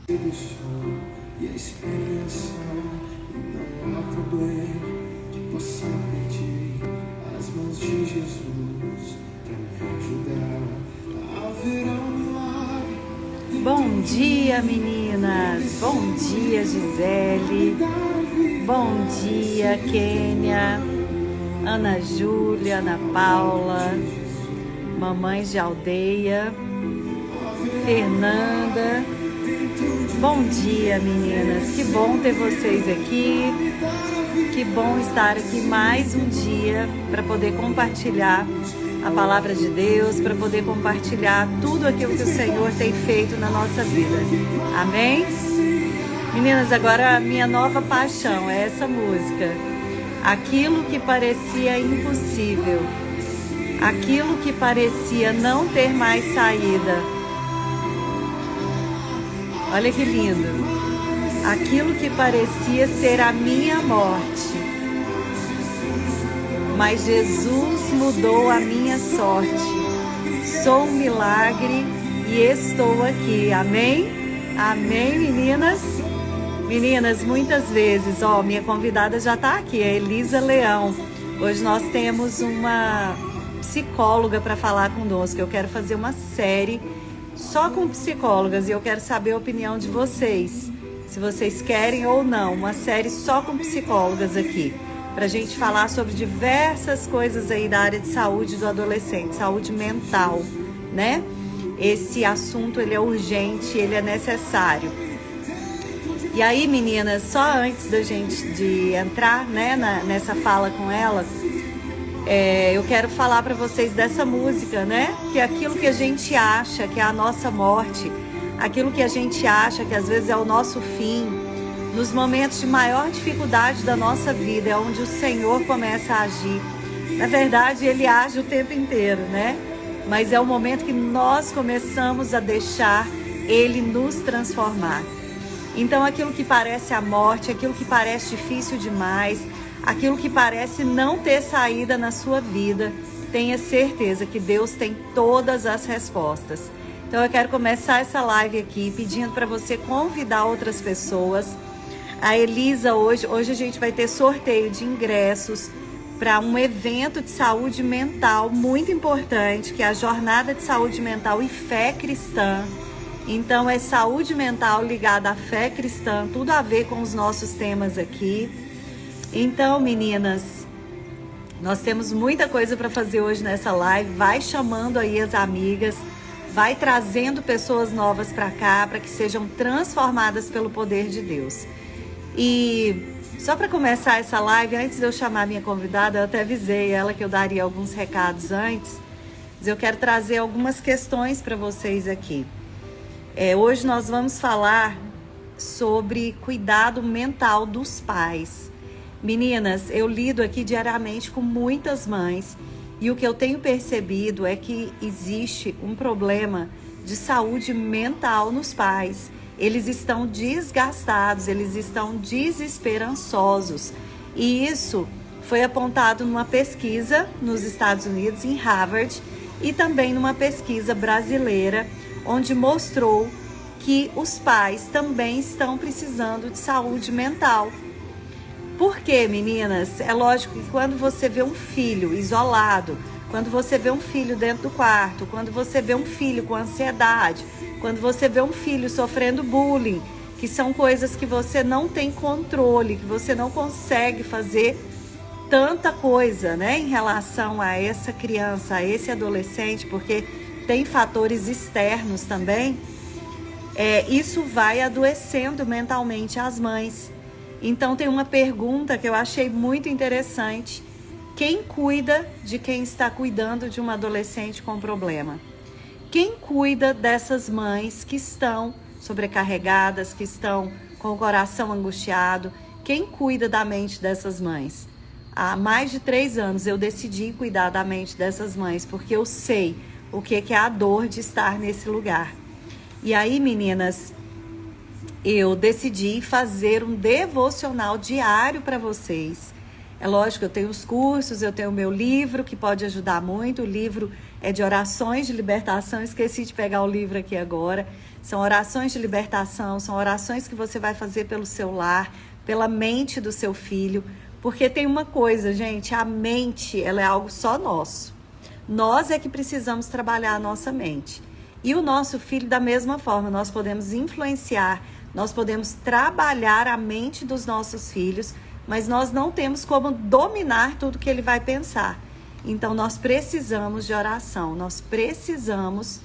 Sedução e a experiência, e não há problema que possa impedir as mãos de Jesus para me ajudar. Haverá um milagre. Bom dia, meninas! Bom dia, Gisele! Bom dia, Kênia! Ana Júlia, Ana Paula, Mamães de Aldeia, Fernanda. Bom dia, meninas! Que bom ter vocês aqui. Que bom estar aqui mais um dia para poder compartilhar a palavra de Deus, para poder compartilhar tudo aquilo que o Senhor tem feito na nossa vida. Amém? Meninas, agora a minha nova paixão é essa música. Aquilo que parecia impossível, aquilo que parecia não ter mais saída. Olha que lindo. Aquilo que parecia ser a minha morte. Mas Jesus mudou a minha sorte. Sou um milagre e estou aqui. Amém? Amém, meninas? Meninas, muitas vezes, minha convidada já está aqui, a Elisa Leão. Hoje nós temos uma psicóloga para falar conosco. Eu quero fazer uma série só com psicólogas e eu quero saber a opinião de vocês. Se vocês querem ou não, uma série só com psicólogas aqui. Pra gente falar sobre diversas coisas aí da área de saúde do adolescente, saúde mental, né? Esse assunto, ele é urgente, ele é necessário. E aí, meninas, só antes da gente de entrar, né, nessa fala com ela, eu quero falar pra vocês dessa música, né? Que é aquilo que a gente acha que é a nossa morte, aquilo que a gente acha que às vezes é o nosso fim, nos momentos de maior dificuldade da nossa vida, é onde o Senhor começa a agir. Na verdade, Ele age o tempo inteiro, né? Mas é o momento que nós começamos a deixar Ele nos transformar. Então, aquilo que parece a morte, aquilo que parece difícil demais, aquilo que parece não ter saída na sua vida, tenha certeza que Deus tem todas as respostas. Então, eu quero começar essa live aqui pedindo para você convidar outras pessoas. A Elisa, hoje a gente vai ter sorteio de ingressos para um evento de saúde mental muito importante, que é a Jornada de Saúde Mental e Fé Cristã. Então, é saúde mental ligada à fé cristã, tudo a ver com os nossos temas aqui. Então, meninas, nós temos muita coisa para fazer hoje nessa live. Vai chamando aí as amigas, vai trazendo pessoas novas para cá, para que sejam transformadas pelo poder de Deus. E só para começar essa live, antes de eu chamar a minha convidada, eu até avisei ela que eu daria alguns recados antes, mas eu quero trazer algumas questões para vocês aqui. Hoje nós vamos falar sobre cuidado mental dos pais. Meninas, eu lido aqui diariamente com muitas mães e o que eu tenho percebido é que existe um problema de saúde mental nos pais. Eles estão desgastados, eles estão desesperançosos. E isso foi apontado numa pesquisa nos Estados Unidos, em Harvard, e também numa pesquisa brasileira, onde mostrou que os pais também estão precisando de saúde mental. Por quê, meninas? É lógico que quando você vê um filho isolado, quando você vê um filho dentro do quarto, quando você vê um filho com ansiedade, quando você vê um filho sofrendo bullying, que são coisas que você não tem controle, que você não consegue fazer tanta coisa, né, em relação a essa criança, a esse adolescente, porque tem fatores externos também, isso vai adoecendo mentalmente as mães. Então tem uma pergunta que eu achei muito interessante. Quem cuida de quem está cuidando de um adolescente com problema? Quem cuida dessas mães que estão sobrecarregadas, que estão com o coração angustiado? Quem cuida da mente dessas mães? Há mais de 3 anos eu decidi cuidar da mente dessas mães, porque eu sei o que é a dor de estar nesse lugar. E aí, meninas, eu decidi fazer um devocional diário para vocês. É lógico, eu tenho os cursos, eu tenho o meu livro que pode ajudar muito. O livro é de orações de libertação. Esqueci de pegar o livro aqui agora. São orações de libertação, são orações que você vai fazer pelo seu lar, pela mente do seu filho. Porque tem uma coisa, gente, a mente, ela é algo só nosso. Nós é que precisamos trabalhar a nossa mente. E o nosso filho, da mesma forma, nós podemos influenciar, nós podemos trabalhar a mente dos nossos filhos, mas nós não temos como dominar tudo que ele vai pensar. Então, nós precisamos de oração, nós precisamos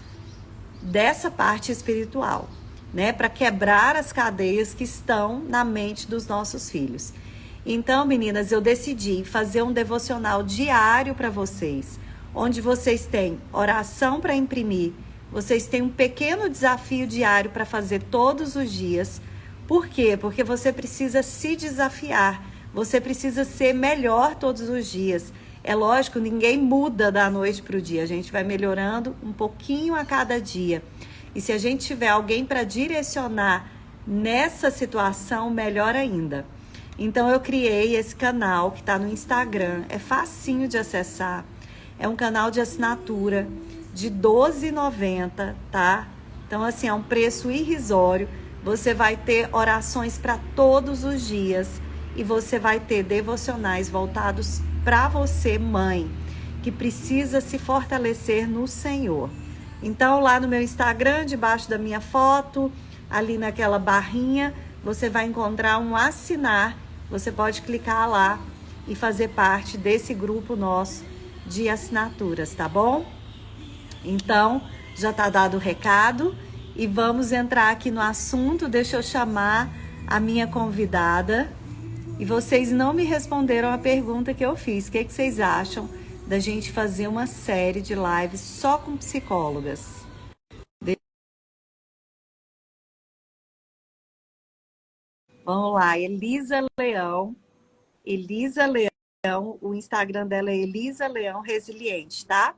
dessa parte espiritual, né? Para quebrar as cadeias que estão na mente dos nossos filhos. Então, meninas, eu decidi fazer um devocional diário para vocês, onde vocês têm oração para imprimir, vocês têm um pequeno desafio diário para fazer todos os dias. Por quê? Porque você precisa se desafiar, você precisa ser melhor todos os dias. É lógico, ninguém muda da noite para o dia, a gente vai melhorando um pouquinho a cada dia. E se a gente tiver alguém para direcionar nessa situação, melhor ainda. Então eu criei esse canal que está no Instagram, é facinho de acessar, é um canal de assinatura de R$ 12,90, tá? Então assim, é um preço irrisório, você vai ter orações para todos os dias e você vai ter devocionais voltados para você, mãe, que precisa se fortalecer no Senhor. Então lá no meu Instagram, debaixo da minha foto, ali naquela barrinha, você vai encontrar um assinar. Você pode clicar lá e fazer parte desse grupo nosso de assinaturas, tá bom? Então, já tá dado o recado e vamos entrar aqui no assunto. Deixa eu chamar a minha convidada. E vocês não me responderam a pergunta que eu fiz. O que vocês acham da gente fazer uma série de lives só com psicólogas? Vamos lá, Elisa Leão. Elisa Leão, o Instagram dela é Elisa Leão Resiliente, tá?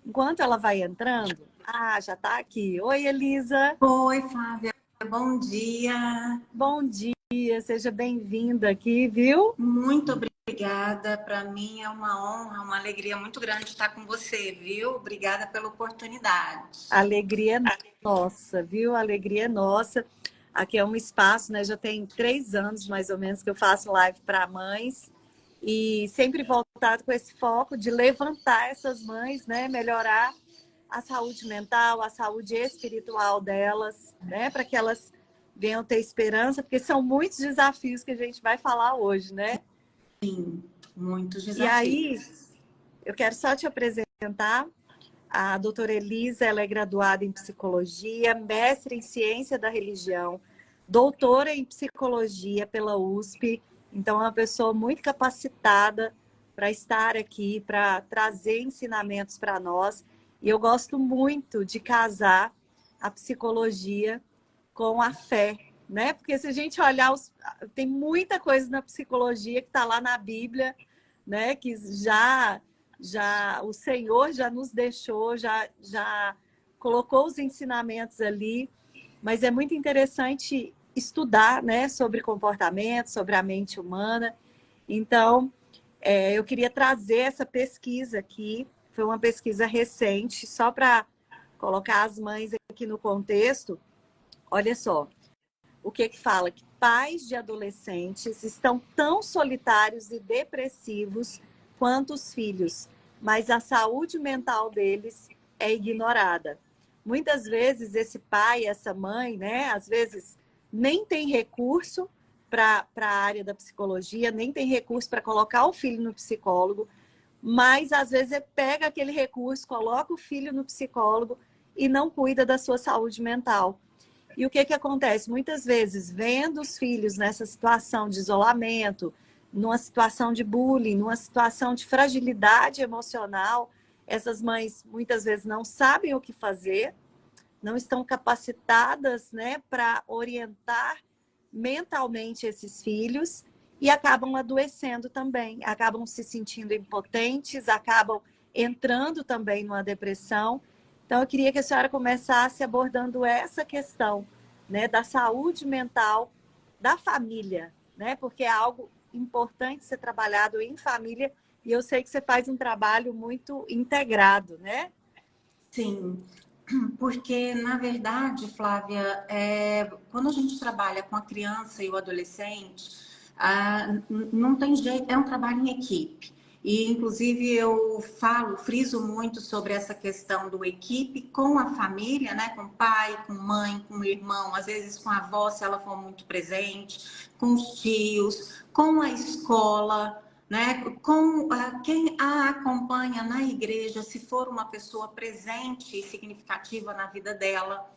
Enquanto ela vai entrando... Ah, já tá aqui. Oi, Elisa. Oi, Flávia. Bom dia. Bom dia, seja bem-vinda aqui, viu? Muito obrigada. Para mim é uma honra, uma alegria muito grande estar com você, viu? Obrigada pela oportunidade. Alegria nossa, viu? Alegria nossa. Aqui é um espaço, né? Já tem 3 anos, mais ou menos, que eu faço live para mães. E sempre voltado com esse foco de levantar essas mães, né? Melhorar a saúde mental, a saúde espiritual delas, né? Para que elas venham ter esperança, porque são muitos desafios que a gente vai falar hoje, né? Sim, muitos desafios. E aí, eu quero só te apresentar. A doutora Elisa, ela é graduada em psicologia, mestre em ciência da religião, doutora em psicologia pela USP. Então, é uma pessoa muito capacitada para estar aqui, para trazer ensinamentos para nós. E eu gosto muito de casar a psicologia com a fé, né? Porque se a gente olhar, tem muita coisa na psicologia que está lá na Bíblia, né? Que já o Senhor já nos deixou, já colocou os ensinamentos ali, mas é muito interessante estudar, né, sobre comportamento, sobre a mente humana. Então, eu queria trazer essa pesquisa aqui, foi uma pesquisa recente, só para colocar as mães aqui no contexto. Olha só, o que fala? Que pais de adolescentes estão tão solitários e depressivos quanto os filhos, mas a saúde mental deles é ignorada. Muitas vezes esse pai, essa mãe, né, às vezes nem tem recurso para a área da psicologia, nem tem recurso para colocar o filho no psicólogo, mas às vezes ele pega aquele recurso, coloca o filho no psicólogo e não cuida da sua saúde mental. E o que acontece? Muitas vezes, vendo os filhos nessa situação de isolamento, numa situação de bullying, numa situação de fragilidade emocional, essas mães muitas vezes não sabem o que fazer, não estão capacitadas, né, para orientar mentalmente esses filhos e acabam adoecendo também, acabam se sentindo impotentes, acabam entrando também numa depressão. Então, eu queria que a senhora começasse abordando essa questão, né, da saúde mental da família, né, porque é algo importante ser trabalhado em família e eu sei que você faz um trabalho muito integrado, né? Sim, porque na verdade, Flávia, quando a gente trabalha com a criança e o adolescente, não tem jeito, é um trabalho em equipe. E, inclusive, eu friso muito sobre essa questão do equipe com a família, né? Com pai, com mãe, com irmão, às vezes com a avó, se ela for muito presente, com os tios, com a escola, né? Com quem a acompanha na igreja, se for uma pessoa presente e significativa na vida dela.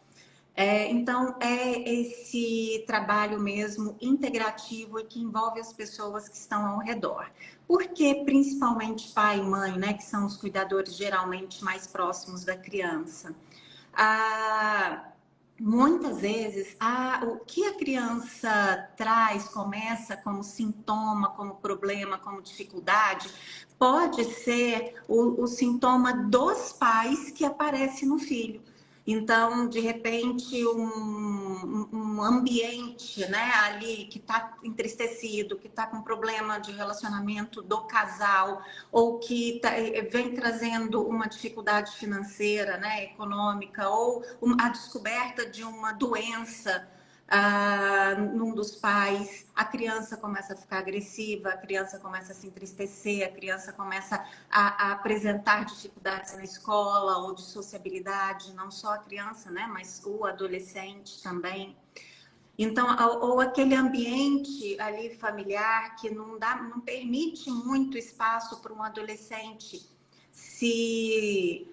Então, é esse trabalho mesmo integrativo e que envolve as pessoas que estão ao redor. Porque, principalmente pai e mãe, né, que são os cuidadores geralmente mais próximos da criança. Ah, muitas vezes, o que a criança traz, começa como sintoma, como problema, como dificuldade, pode ser o sintoma dos pais que aparece no filho. Então, de repente, um ambiente, né, ali que está entristecido, que está com problema de relacionamento do casal, ou que vem trazendo uma dificuldade financeira, né, econômica, ou a descoberta de uma doença num dos pais, a criança começa a ficar agressiva, a criança começa a se entristecer, a criança começa a apresentar dificuldades na escola ou de sociabilidade, não só a criança, né, mas o adolescente também. Então, ou aquele ambiente ali familiar que não permite muito espaço para um adolescente se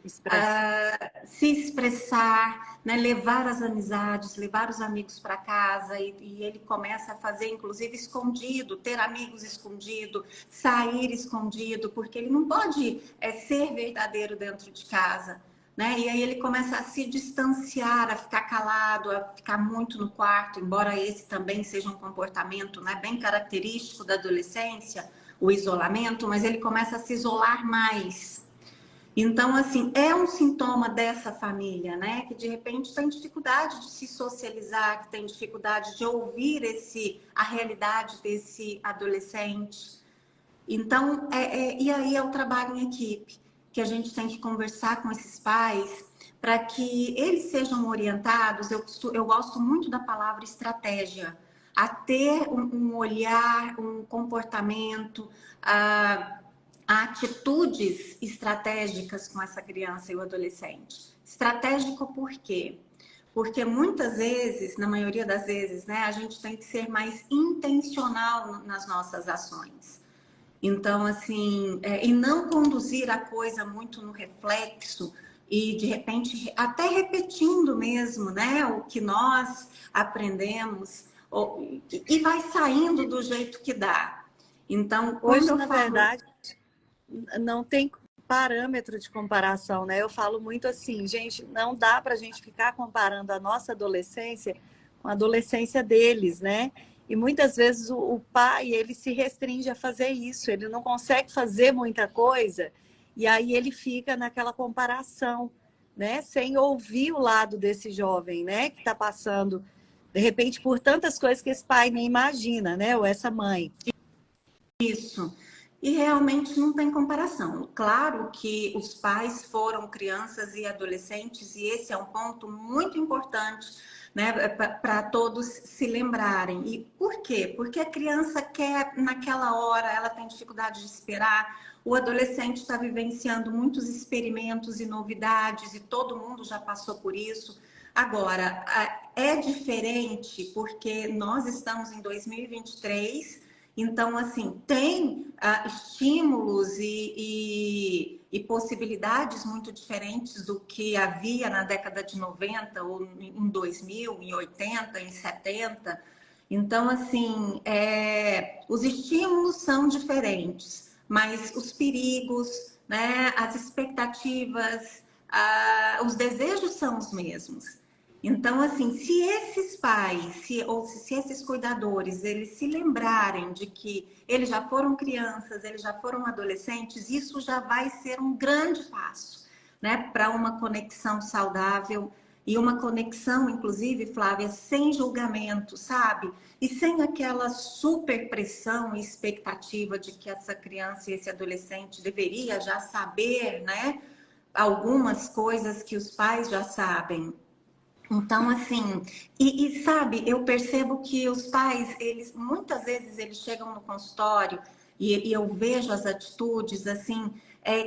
expressar, né? Levar as amizades, levar os amigos para casa e ele começa a fazer, inclusive, escondido, ter amigos escondido, sair escondido, porque ele não pode ser verdadeiro dentro de casa. Né? E aí ele começa a se distanciar, a ficar calado, a ficar muito no quarto, embora esse também seja um comportamento, né, bem característico da adolescência, o isolamento, mas ele começa a se isolar mais. Então, assim, é um sintoma dessa família, né? Que de repente tem dificuldade de se socializar, que tem dificuldade de ouvir a realidade desse adolescente. Então, e aí é o trabalho em equipe, que a gente tem que conversar com esses pais para que eles sejam orientados. Eu gosto muito da palavra estratégia, a ter um olhar, um comportamento, atitudes estratégicas com essa criança e o adolescente. Estratégico por quê? Porque muitas vezes, na maioria das vezes, né, a gente tem que ser mais intencional nas nossas ações. Então, assim, e não conduzir a coisa muito no reflexo e, de repente, até repetindo mesmo, né, o que nós aprendemos e vai saindo do jeito que dá. Então, quando Hoje, eu na falo... verdade, não tem parâmetro de comparação, né? Eu falo muito assim, gente, não dá para a gente ficar comparando a nossa adolescência com a adolescência deles, né? E muitas vezes o pai, ele se restringe a fazer isso, ele não consegue fazer muita coisa, e aí ele fica naquela comparação, né? Sem ouvir o lado desse jovem, né? Que está passando, de repente, por tantas coisas que esse pai nem imagina, né? Ou essa mãe. Isso. E realmente não tem comparação. Claro que os pais foram crianças e adolescentes, e esse é um ponto muito importante, né, para todos se lembrarem. E por quê? Porque a criança quer, naquela hora, ela tem dificuldade de esperar, o adolescente está vivenciando muitos experimentos e novidades, e todo mundo já passou por isso. Agora, é diferente porque nós estamos em 2023. Então, assim, tem estímulos e possibilidades muito diferentes do que havia na década de 90, ou em 2000, em 80, em 70. Então, assim, os estímulos são diferentes, mas os perigos, né, as expectativas, os desejos são os mesmos. Então, assim, se esses pais, se esses cuidadores, eles se lembrarem de que eles já foram crianças, eles já foram adolescentes, isso já vai ser um grande passo, né, para uma conexão saudável e uma conexão, inclusive, Flávia, sem julgamento, sabe? E sem aquela super pressão e expectativa de que essa criança e esse adolescente deveria já saber, né? algumas coisas que os pais já sabem. Então, assim, sabe, eu percebo que os pais, eles muitas vezes eles chegam no consultório e eu vejo as atitudes, assim,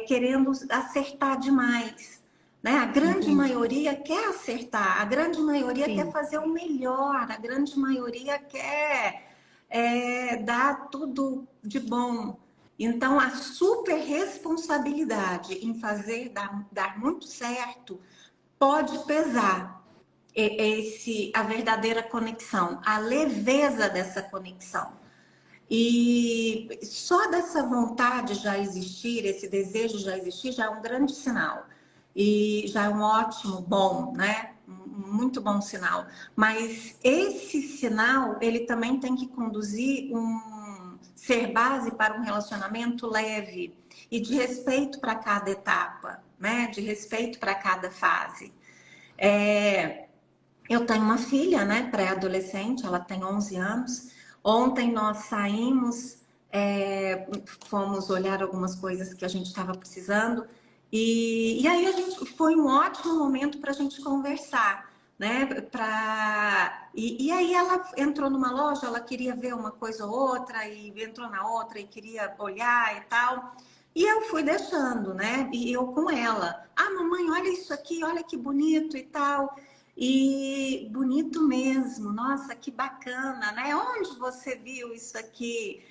querendo acertar demais, né? A grande Entendi. maioria quer acertar, a grande maioria quer Sim. fazer o melhor, a grande maioria quer dar tudo de bom. Então, a super responsabilidade em fazer dar muito certo pode pesar a verdadeira conexão, a leveza dessa conexão. E só dessa vontade já existir, esse desejo já existir, já é um grande sinal. E já é um ótimo, bom, né? Muito bom sinal. Mas esse sinal, ele também tem que conduzir ser base para um relacionamento leve e de respeito para cada etapa, né? De respeito para cada fase. Eu tenho uma filha, né, pré-adolescente, ela tem 11 anos. Ontem nós saímos, fomos olhar algumas coisas que a gente estava precisando, e aí foi um ótimo momento para a gente conversar, né? E aí ela entrou numa loja, ela queria ver uma coisa ou outra, e entrou na outra e queria olhar e tal. E eu fui deixando, né? E eu com ela. Ah, mamãe, olha isso aqui, olha que bonito e tal. E bonito mesmo, nossa, que bacana, né? Onde você viu isso aqui?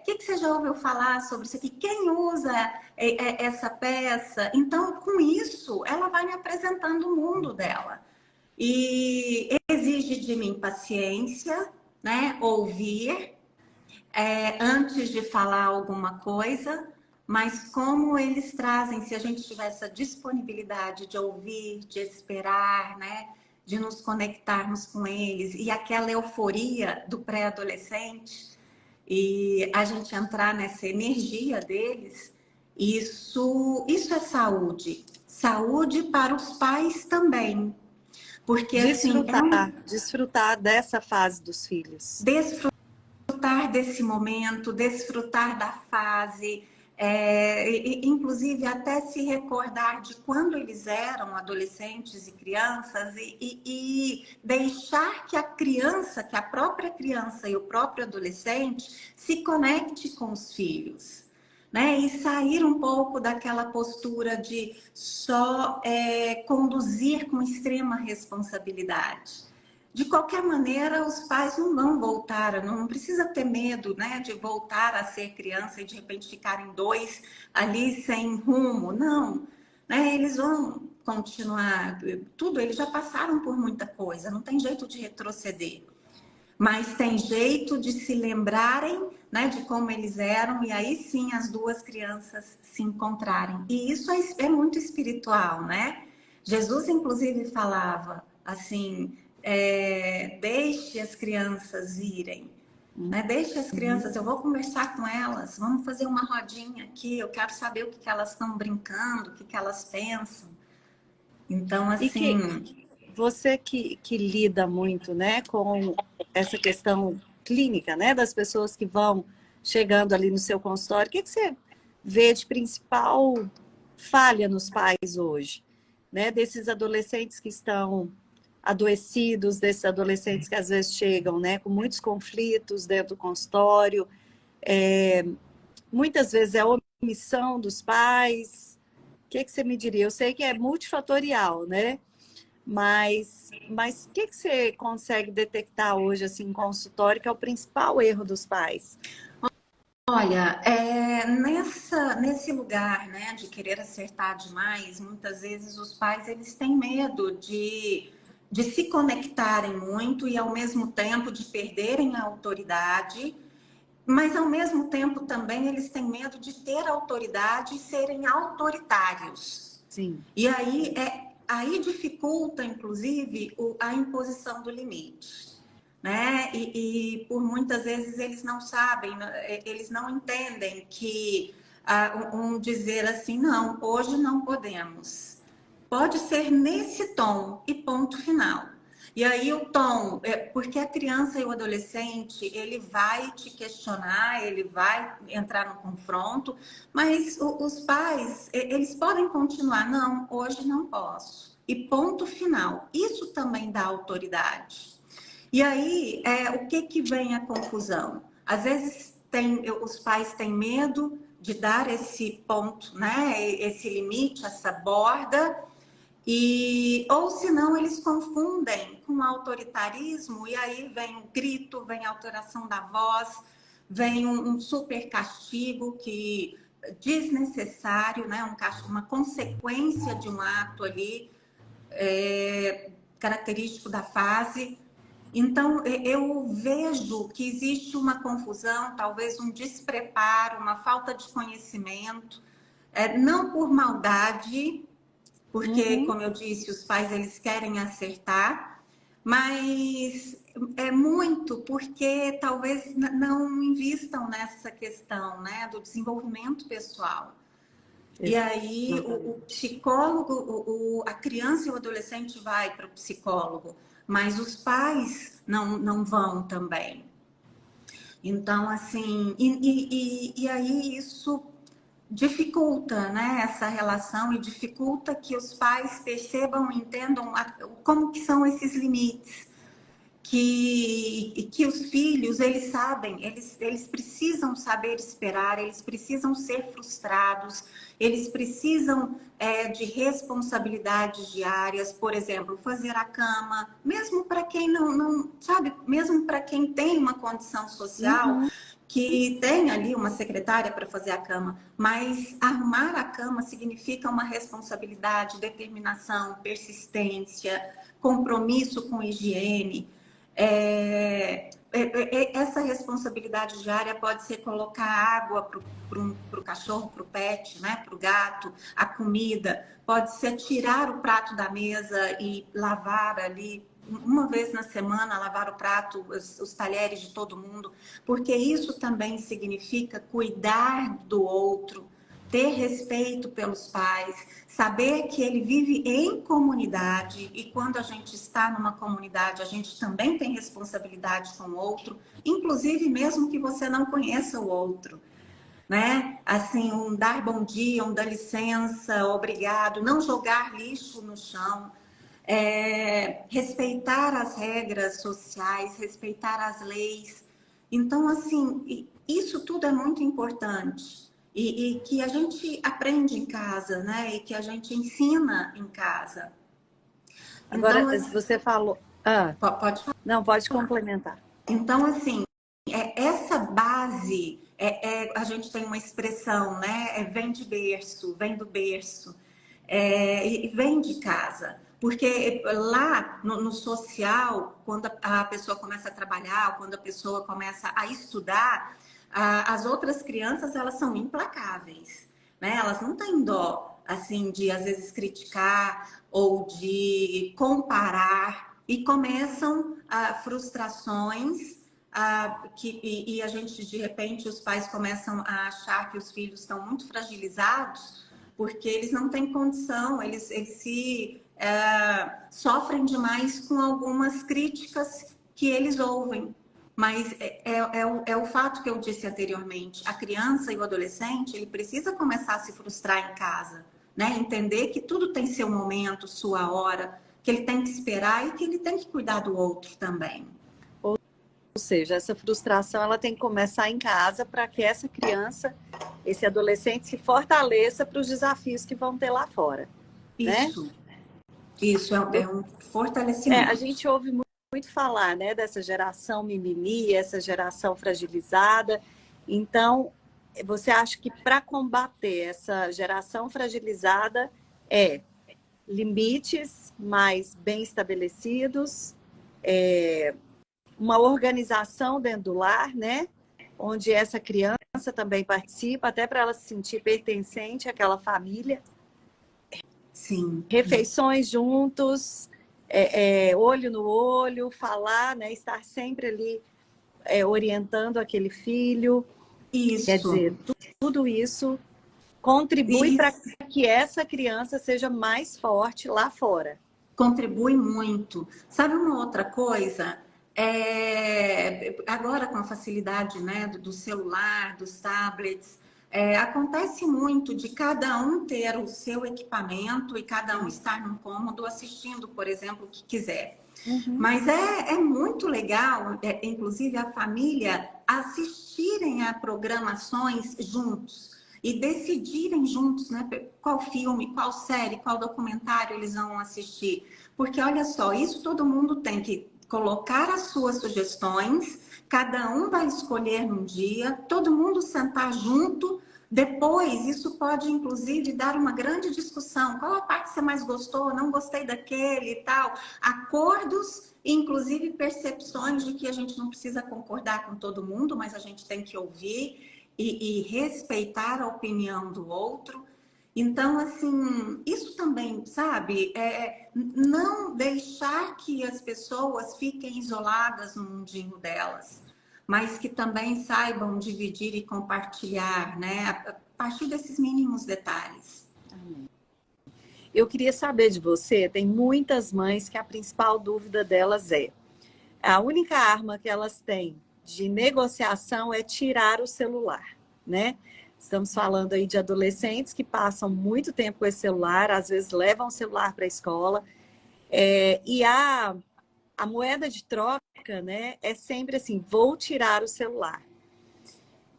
Que você já ouviu falar sobre isso aqui? Quem usa essa peça? Então, com isso, ela vai me apresentando o mundo dela. E exige de mim paciência, né? Ouvir, antes de falar alguma coisa, mas como eles trazem, se a gente tiver essa disponibilidade de ouvir, de esperar, né, de nos conectarmos com eles e aquela euforia do pré-adolescente e a gente entrar nessa energia deles, isso é saúde. Saúde para os pais também. Porque assim, Desfrutar dessa fase dos filhos. desfrutar desse momento, desfrutar da fase, inclusive até se recordar de quando eles eram adolescentes e crianças e deixar que a criança, que a própria criança e o próprio adolescente se conecte com os filhos. Né? E sair um pouco daquela postura de só conduzir com extrema responsabilidade. De qualquer maneira, os pais não vão voltar, não precisa ter medo, né, de voltar a ser criança e de repente ficarem dois ali sem rumo. Não, né, eles vão continuar tudo, eles já passaram por muita coisa, não tem jeito de retroceder. Mas tem jeito de se lembrarem, né, de como eles eram e aí sim as duas crianças se encontrarem. E isso é muito espiritual, né? Jesus, inclusive, falava assim, deixe as crianças irem, né? Deixe as crianças, eu vou conversar com elas, vamos fazer uma rodinha aqui, eu quero saber o que elas estão brincando, o que elas pensam. Então, assim... Você que lida muito, né, com essa questão clínica, né, das pessoas que vão chegando ali no seu consultório, o que você vê de principal falha nos pais hoje, né, desses adolescentes que estão adoecidos, desses adolescentes que às vezes chegam, né, com muitos conflitos dentro do consultório, muitas vezes é a omissão dos pais. O que você me diria? Eu sei que é multifatorial, né? Mas o que você consegue detectar hoje, assim, em consultório, que é o principal erro dos pais? Olha, nesse lugar, né, de querer acertar demais, muitas vezes os pais, eles têm medo de se conectarem muito e, ao mesmo tempo, de perderem a autoridade, mas, ao mesmo tempo, também eles têm medo de ter autoridade e serem autoritários. Sim. E aí dificulta, inclusive, a imposição do limite, né? E por muitas vezes eles não sabem, eles não entendem que dizer assim, não, hoje não podemos. Pode ser nesse tom e ponto final. E aí o tom, porque a criança e o adolescente, ele vai te questionar, ele vai entrar no confronto, mas os pais, eles podem continuar, não, hoje não posso. E ponto final. Isso também dá autoridade. E aí, o que que vem a confusão? Às vezes os pais têm medo de dar esse ponto, né? Esse limite, essa borda, ou senão eles confundem com autoritarismo, e aí vem o grito, vem a alteração da voz, vem um super castigo que desnecessário, né? Uma consequência de um ato ali, característico da fase. Então, eu vejo que existe uma confusão, talvez um despreparo, uma falta de conhecimento, não por maldade, porque, como eu disse, os pais eles querem acertar, mas é muito porque talvez não invistam nessa questão, né, do desenvolvimento pessoal. E aí o psicólogo, a criança e o adolescente vai para o psicólogo, mas os pais não vão também. Então, assim, e aí isso dificulta, né, essa relação e dificulta que os pais percebam, entendam como que são esses limites. Que os filhos, eles sabem, eles precisam saber esperar, eles precisam ser frustrados, eles precisam de responsabilidades diárias, por exemplo, fazer a cama, mesmo para quem não sabe, mesmo para quem tem uma condição social, que tem ali uma secretária para fazer a cama, mas arrumar a cama significa uma responsabilidade, determinação, persistência, compromisso com higiene. Essa responsabilidade diária pode ser colocar água para o cachorro, para o pet, né? Para o gato, a comida, pode ser tirar o prato da mesa e lavar ali uma vez na semana, lavar o prato, os talheres de todo mundo, porque isso também significa cuidar do outro, ter respeito pelos pais, saber que ele vive em comunidade, e quando a gente está numa comunidade, a gente também tem responsabilidade com o outro, inclusive mesmo que você não conheça o outro, né? Assim, um dar bom dia, um dar licença, obrigado, não jogar lixo no chão, respeitar as regras sociais, respeitar as leis. Então, assim, isso tudo é muito importante. E que a gente aprende em casa, né? E que a gente ensina em casa. Agora, Então, assim, você falou... pode falar. Não, pode complementar. Então, assim, essa base, a gente tem uma expressão, né? Vem de berço, vem do berço, e vem de casa. Porque lá no social, quando a pessoa começa a trabalhar, quando a pessoa começa a estudar, as outras crianças, elas são implacáveis, né? Elas não têm dó, assim, de às vezes criticar ou de comparar, e começam frustrações, e a gente, de repente, os pais começam a achar que os filhos estão muito fragilizados, porque eles não têm condição, eles sofrem demais com algumas críticas que eles ouvem. Mas o fato que eu disse anteriormente, a criança e o adolescente, ele precisa começar a se frustrar em casa, né? Entender que tudo tem seu momento, sua hora, que ele tem que esperar e que ele tem que cuidar do outro também. Ou seja, essa frustração ela tem que começar em casa para que essa criança, esse adolescente se fortaleça para os desafios que vão ter lá fora. Isso, né? Isso é um fortalecimento. A gente ouve muito falar, né, dessa geração mimimi, essa geração fragilizada. Então, você acha que para combater essa geração fragilizada limites mais bem estabelecidos, uma organização dentro do lar, né, onde essa criança também participa, até para ela se sentir pertencente àquela família. Sim. Refeições juntos, olho no olho, falar, né? Estar sempre ali orientando aquele filho. Isso. Quer dizer, tudo isso contribui para que essa criança seja mais forte lá fora. contribui muito. Sabe uma outra coisa? Agora, com a facilidade, né, do celular, dos tablets, acontece muito de cada um ter o seu equipamento e cada um estar num cômodo assistindo, por exemplo, o que quiser. Mas é muito legal, inclusive a família, assistirem a programações juntos e decidirem juntos, né, qual filme, qual série, qual documentário eles vão assistir. Porque, olha só, isso todo mundo tem que colocar as suas sugestões, cada um vai escolher num dia, todo mundo sentar junto. Depois, isso pode, inclusive, dar uma grande discussão. Qual a parte você mais gostou? Não gostei daquele e tal. Acordos, inclusive percepções de que a gente não precisa concordar com todo mundo, mas a gente tem que ouvir e respeitar a opinião do outro. Então, assim, isso também, sabe, não deixar que as pessoas fiquem isoladas no mundinho delas, mas que também saibam dividir e compartilhar, né, a partir desses mínimos detalhes. Eu queria saber de você, tem muitas mães que a principal dúvida delas é: a única arma que elas têm de negociação é tirar o celular, né? Estamos falando aí de adolescentes que passam muito tempo com esse celular, às vezes levam o celular para a escola, e a moeda de troca, né, é sempre assim: vou tirar o celular.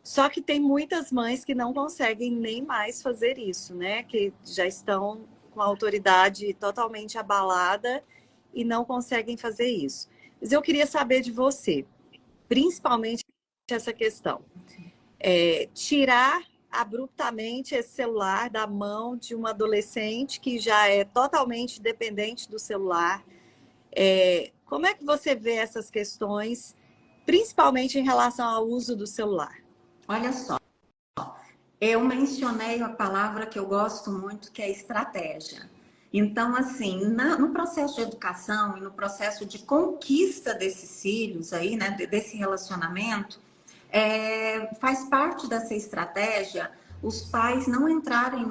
Só que tem muitas mães que não conseguem nem mais fazer isso, né? Que já estão com a autoridade totalmente abalada e não conseguem fazer isso. Mas eu queria saber de você, principalmente essa questão. Tirar abruptamente esse celular da mão de um adolescente que já é totalmente dependente do celular. Como é que você vê essas questões, principalmente em relação ao uso do celular? Olha só, eu mencionei a palavra que eu gosto muito, que é estratégia. Então, assim, no processo de educação e no processo de conquista desses filhos aí, né, desse relacionamento, faz parte dessa estratégia os pais não entrarem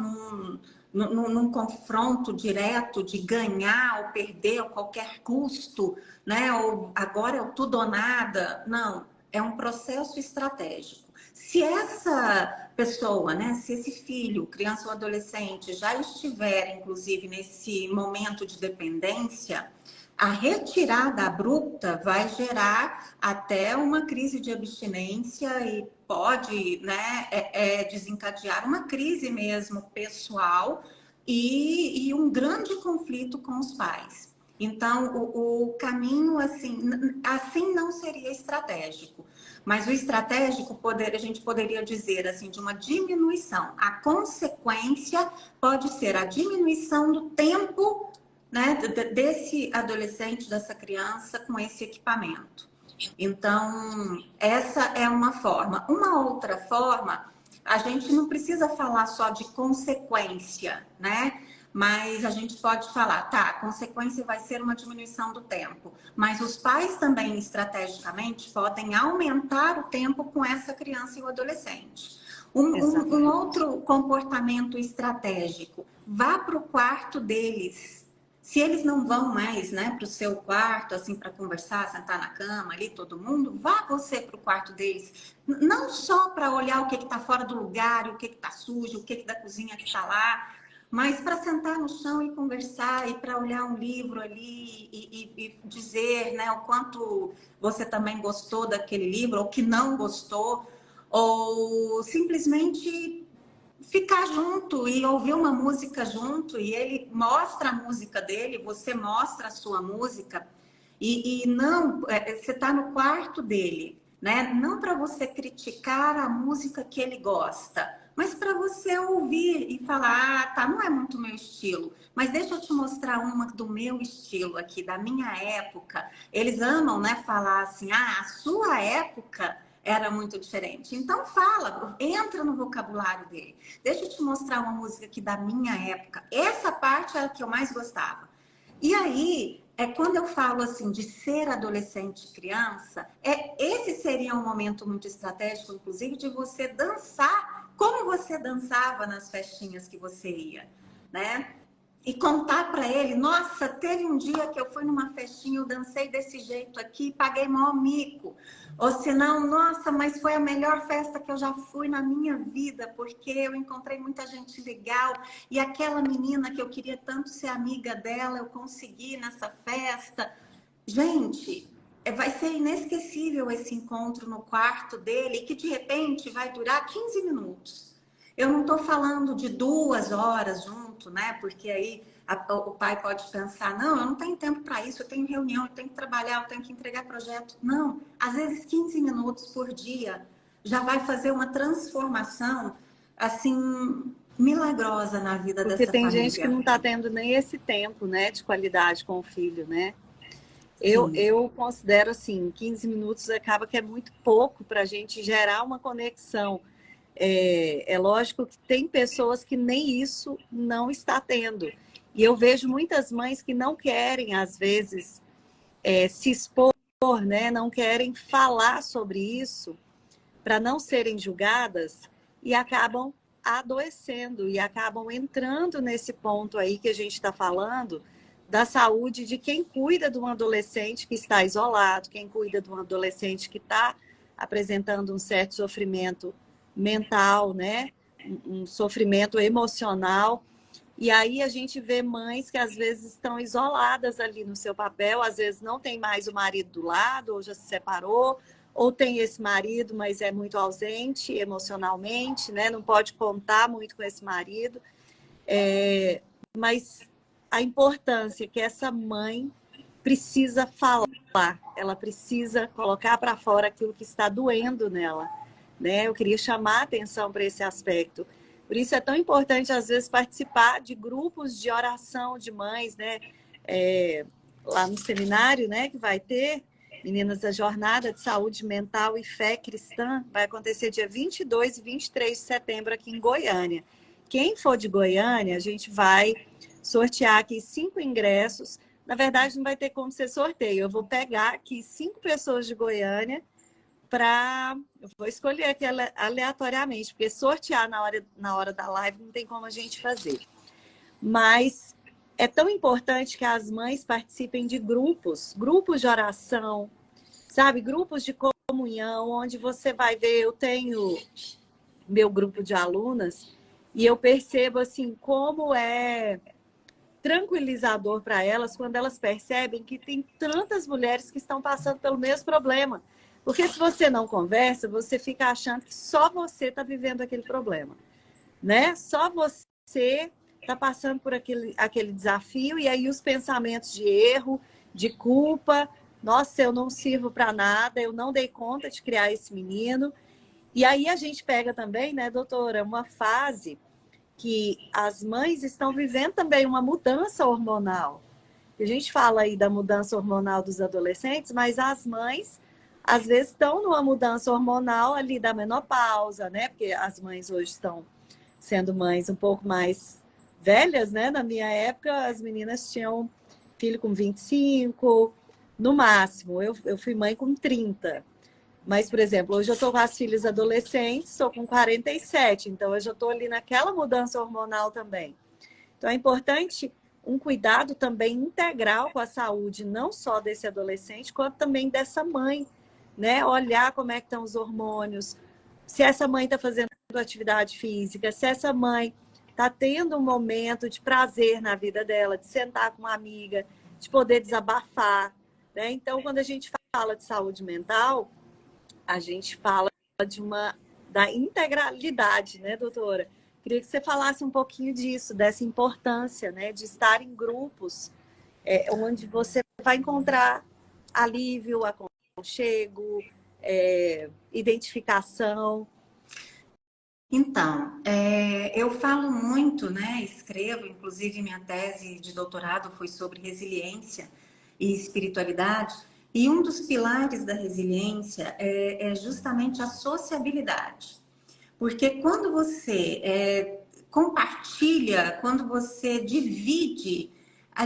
num confronto direto de ganhar ou perder a qualquer custo, né? Ou agora é o tudo ou nada. Não, é um processo estratégico. Se essa pessoa, né, se esse filho, criança ou adolescente, já estiver, inclusive, nesse momento de dependência, a retirada abrupta vai gerar até uma crise de abstinência e pode, né, desencadear uma crise mesmo pessoal e um grande conflito com os pais. Então, o caminho assim não seria estratégico. Mas o estratégico, a gente poderia dizer assim, de uma diminuição. A consequência pode ser a diminuição do tempo, né, desse adolescente, dessa criança com esse equipamento. Então, essa é uma forma. Uma outra forma, a gente não precisa falar só de consequência, né? Mas a gente pode falar, tá, a consequência vai ser uma diminuição do tempo. Mas os pais também, estrategicamente, podem aumentar o tempo com essa criança e o adolescente. Um outro comportamento estratégico, vá para o quarto deles. Se eles não vão mais, né, para o seu quarto, assim, para conversar, sentar na cama ali, todo mundo, vá você para o quarto deles. Não só para olhar o que está fora do lugar, o que está sujo, o que da cozinha que está lá, mas para sentar no chão e conversar, e para olhar um livro ali e dizer, né, o quanto você também gostou daquele livro, ou que não gostou, ou simplesmente ficar junto e ouvir uma música junto, e ele mostra a música dele, você mostra a sua música, e não, você está no quarto dele, né? Não para você criticar a música que ele gosta, mas para você ouvir e falar, ah, tá, não é muito meu estilo, mas deixa eu te mostrar uma do meu estilo aqui, da minha época. Eles amam, né, falar assim, ah, a sua época era muito diferente. Então fala, entra no vocabulário dele. Deixa eu te mostrar uma música aqui da minha época. Essa parte era a que eu mais gostava. E aí, quando eu falo assim de ser adolescente e criança, esse seria um momento muito estratégico, inclusive, de você dançar como você dançava nas festinhas que você ia, né? e contar para ele, nossa, teve um dia que eu fui numa festinha, eu dancei desse jeito aqui, paguei maior mico. Ou senão, nossa, mas foi a melhor festa que eu já fui na minha vida, porque eu encontrei muita gente legal. E aquela menina que eu queria tanto ser amiga dela, eu consegui nessa festa. Gente, vai ser inesquecível esse encontro no quarto dele, que de repente vai durar 15 minutos. Eu não estou falando de 2 horas junto, né? Porque aí o pai pode pensar, não, eu não tenho tempo para isso, eu tenho reunião, eu tenho que trabalhar, eu tenho que entregar projeto. Não, às vezes 15 minutos por dia já vai fazer uma transformação, assim, milagrosa na vida Porque dessa tem gente que família. não está tendo nem esse tempo, né, de qualidade com o filho, né? Sim. Eu considero assim, 15 minutos acaba que é muito pouco para a gente gerar uma conexão. É lógico que tem pessoas que nem isso não está tendo. E eu vejo muitas mães que não querem, às vezes, se expor, né? Não querem falar sobre isso para não serem julgadas e acabam adoecendo e acabam entrando nesse ponto aí que a gente está falando da saúde de quem cuida de um adolescente que está isolado, quem cuida de um adolescente que está apresentando um certo sofrimento mental, né? Um sofrimento emocional. E aí a gente vê mães que às vezes estão isoladas ali no seu papel, às vezes não tem mais o marido do lado, ou já se separou, ou tem esse marido, mas é muito ausente emocionalmente, né? Não pode contar muito com esse marido. Mas a importância que essa mãe precisa falar, ela precisa colocar para fora aquilo que está doendo nela, né? Eu queria chamar a atenção para esse aspecto. Por isso é tão importante, às vezes, participar de grupos de oração de mães, né? Lá no seminário, né, que vai ter, Meninas da Jornada de Saúde Mental e Fé Cristã, vai acontecer dia 22 e 23 de setembro aqui em Goiânia. Quem for de Goiânia, a gente vai sortear aqui 5 ingressos. Na verdade, não vai ter como ser sorteio. Eu vou pegar aqui 5 pessoas de Goiânia eu vou escolher aqui aleatoriamente, porque sortear na hora da live não tem como a gente fazer. Mas é tão importante que as mães participem de grupos de oração, sabe? Grupos de comunhão, onde você vai ver, eu tenho meu grupo de alunas e eu percebo assim como é tranquilizador para elas quando elas percebem que tem tantas mulheres que estão passando pelo mesmo problema. Porque se você não conversa, você fica achando que só você está vivendo aquele problema, né? Só você está passando por aquele desafio e aí os pensamentos de erro, de culpa, nossa, eu não sirvo para nada, eu não dei conta de criar esse menino. E aí a gente pega também, né, doutora, uma fase que as mães estão vivendo também uma mudança hormonal. A gente fala aí da mudança hormonal dos adolescentes, mas as mães às vezes estão numa mudança hormonal ali da menopausa, né? Porque as mães hoje estão sendo mães um pouco mais velhas, né? Na minha época, as meninas tinham filho com 25, no máximo. Eu fui mãe com 30. Mas, por exemplo, hoje eu estou com as filhas adolescentes, estou com 47, então eu já estou ali naquela mudança hormonal também. Então é importante um cuidado também integral com a saúde, não só desse adolescente, quanto também dessa mãe, né? Olhar como é que estão os hormônios, se essa mãe está fazendo atividade física, se essa mãe está tendo um momento de prazer na vida dela, de sentar com uma amiga, de poder desabafar, né? Então, quando a gente fala de saúde mental, a gente fala da integralidade, né, doutora? Queria que você falasse um pouquinho disso, dessa importância, né, de estar em grupos onde você vai encontrar alívio, aconchego, identificação. Então, eu falo muito, né? Escrevo, inclusive minha tese de doutorado foi sobre resiliência e espiritualidade. E um dos pilares da resiliência é justamente a sociabilidade. Porque quando você compartilha, quando você divide,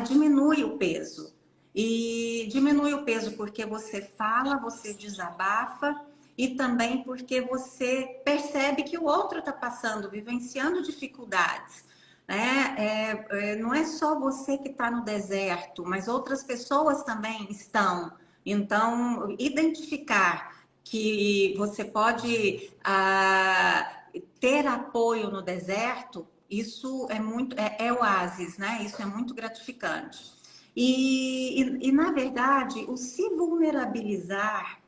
diminui o peso. E diminui o peso porque você fala, você desabafa e também porque você percebe que o outro está passando, vivenciando dificuldades. né? Não é só você que está no deserto, mas outras pessoas também estão. Então, identificar que você pode ter apoio no deserto, isso é muito, é oásis, né? Isso é muito gratificante. Na verdade, o se vulnerabilizar,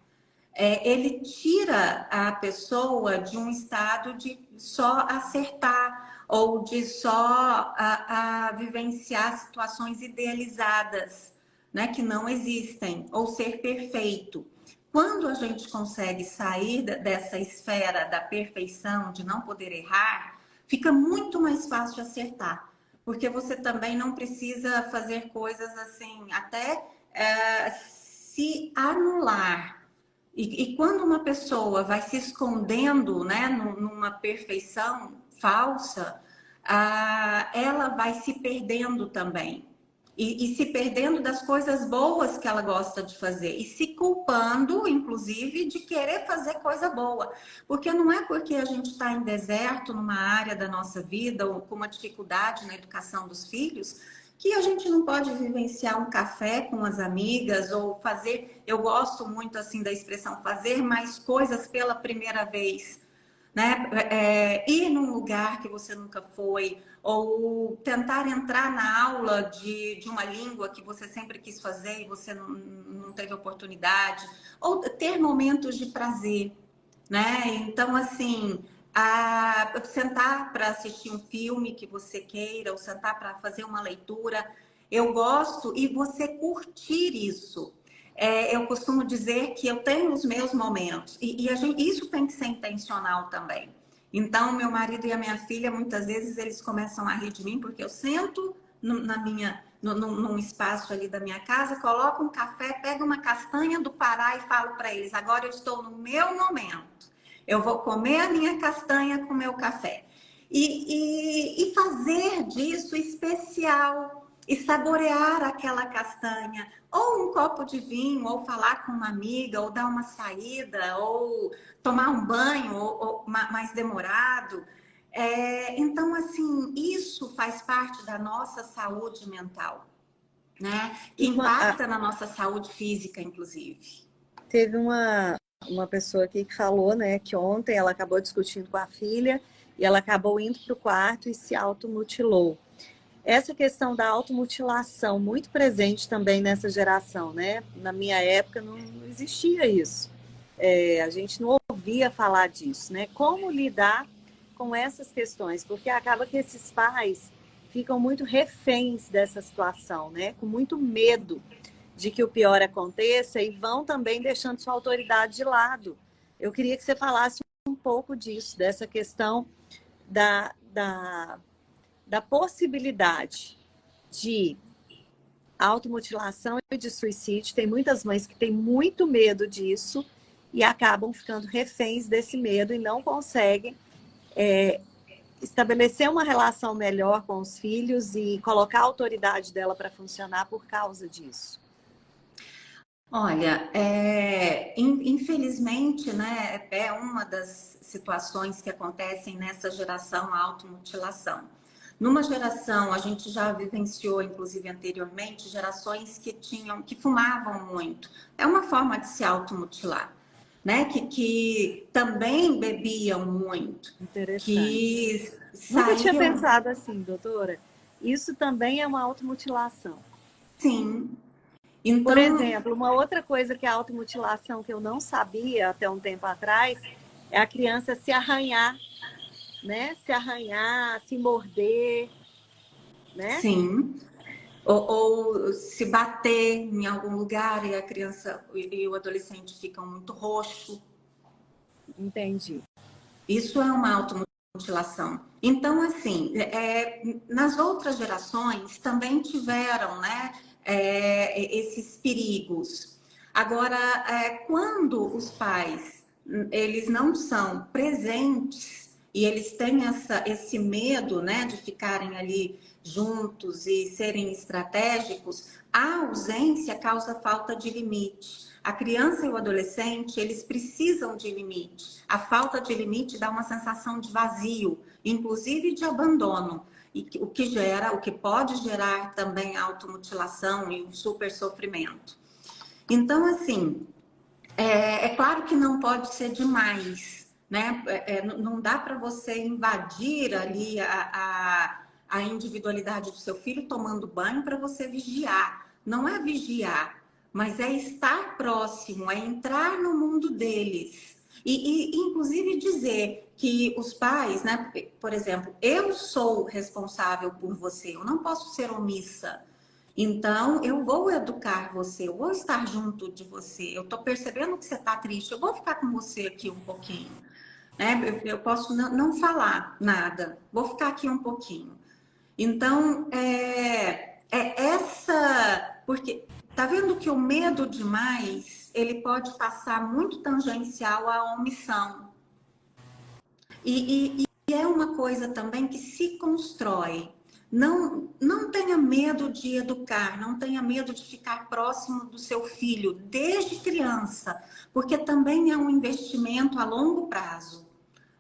ele tira a pessoa de um estado de só acertar ou de só vivenciar situações idealizadas, né, que não existem, ou ser perfeito. Quando a gente consegue sair dessa esfera da perfeição, de não poder errar, fica muito mais fácil acertar, porque você também não precisa fazer coisas assim, até se anular. E quando uma pessoa vai se escondendo, né, numa perfeição falsa, ela vai se perdendo também. E se perdendo das coisas boas que ela gosta de fazer. E se culpando, inclusive, de querer fazer coisa boa. Porque não é porque a gente está em deserto, numa área da nossa vida, ou com uma dificuldade na educação dos filhos, que a gente não pode vivenciar um café com as amigas ou fazer, eu gosto muito assim da expressão fazer mais coisas pela primeira vez, né? Ir num lugar que você nunca foi, ou tentar entrar na aula de uma língua que você sempre quis fazer e você não teve oportunidade, ou ter momentos de prazer, né? Então, assim, sentar para assistir um filme que você queira, ou sentar para fazer uma leitura, eu gosto, e você curtir isso. Eu costumo dizer que eu tenho os meus momentos, e isso tem que ser intencional também. Então, meu marido e a minha filha, muitas vezes, eles começam a rir de mim, porque eu sento num espaço ali da minha casa, coloco um café, pego uma castanha do Pará e falo para eles: agora eu estou no meu momento. Eu vou comer a minha castanha com o meu café. E fazer disso especial. E saborear aquela castanha. Ou um copo de vinho, ou falar com uma amiga, ou dar uma saída, ou tomar um banho ou mais demorado. Então, assim, isso faz parte da nossa saúde mental, né? Que impacta na nossa saúde física, inclusive. Teve uma pessoa aqui que falou, né, que ontem ela acabou discutindo com a filha e ela acabou indo para o quarto e se automutilou. Essa questão da automutilação, muito presente também nessa geração, né? Na minha época não existia isso. A gente não ouvia falar disso, né? Como lidar com essas questões? Porque acaba que esses pais ficam muito reféns dessa situação, né? Com muito medo de que o pior aconteça e vão também deixando sua autoridade de lado. Eu queria que você falasse um pouco disso, dessa questão da possibilidade de automutilação e de suicídio. Tem muitas mães que têm muito medo disso e acabam ficando reféns desse medo e não conseguem estabelecer uma relação melhor com os filhos e colocar a autoridade dela para funcionar por causa disso. Olha, infelizmente, né, é uma das situações que acontecem nessa geração, a automutilação. Numa geração, a gente já vivenciou, inclusive anteriormente, gerações que fumavam muito. É uma forma de se automutilar, né? Que também bebiam muito. Interessante. Nunca tinha pensado assim, doutora. Isso também é uma automutilação. Sim. Então, por exemplo, uma outra coisa que é a automutilação que eu não sabia até um tempo atrás é a criança se arranhar, né? Se arranhar, se morder, né? Sim. Ou se bater em algum lugar e a criança e o adolescente ficam muito roxo. Entendi. Isso é uma automutilação. Então, assim, nas outras gerações também tiveram, né, esses perigos. Agora, quando os pais eles não são presentes e eles têm esse medo, né, de ficarem ali juntos e serem estratégicos, a ausência causa falta de limite. A criança e o adolescente, eles precisam de limite. A falta de limite dá uma sensação de vazio, inclusive de abandono. o que pode gerar também automutilação e um super sofrimento. Então, assim, é claro que não pode ser demais, né? Não dá para você invadir ali a individualidade do seu filho tomando banho para você vigiar. Não é vigiar, mas é estar próximo, é entrar no mundo deles. Inclusive dizer que os pais, né? Por exemplo, eu sou responsável por você, eu não posso ser omissa. Então, eu vou educar você, eu vou estar junto de você. Eu estou percebendo que você está triste, eu vou ficar com você aqui um pouquinho. Né? Eu posso não falar nada, vou ficar aqui um pouquinho. Então, porque tá vendo que o medo demais, ele pode passar muito tangencial à omissão. E é uma coisa também que se constrói. Não tenha medo de educar, não tenha medo de ficar próximo do seu filho desde criança, porque também é um investimento a longo prazo,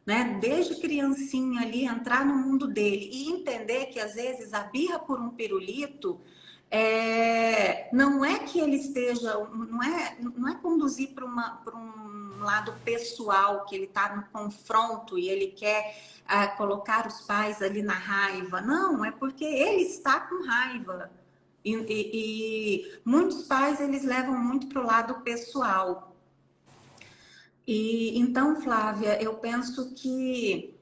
né? Desde criancinha ali, entrar no mundo dele e entender que às vezes a birra por um pirulito não é que ele esteja, não é conduzir para um lado pessoal, que ele está no confronto e ele quer colocar os pais ali na raiva. Não, é porque ele está com raiva. E muitos pais, eles levam muito para o lado pessoal. Então, Flávia, eu penso que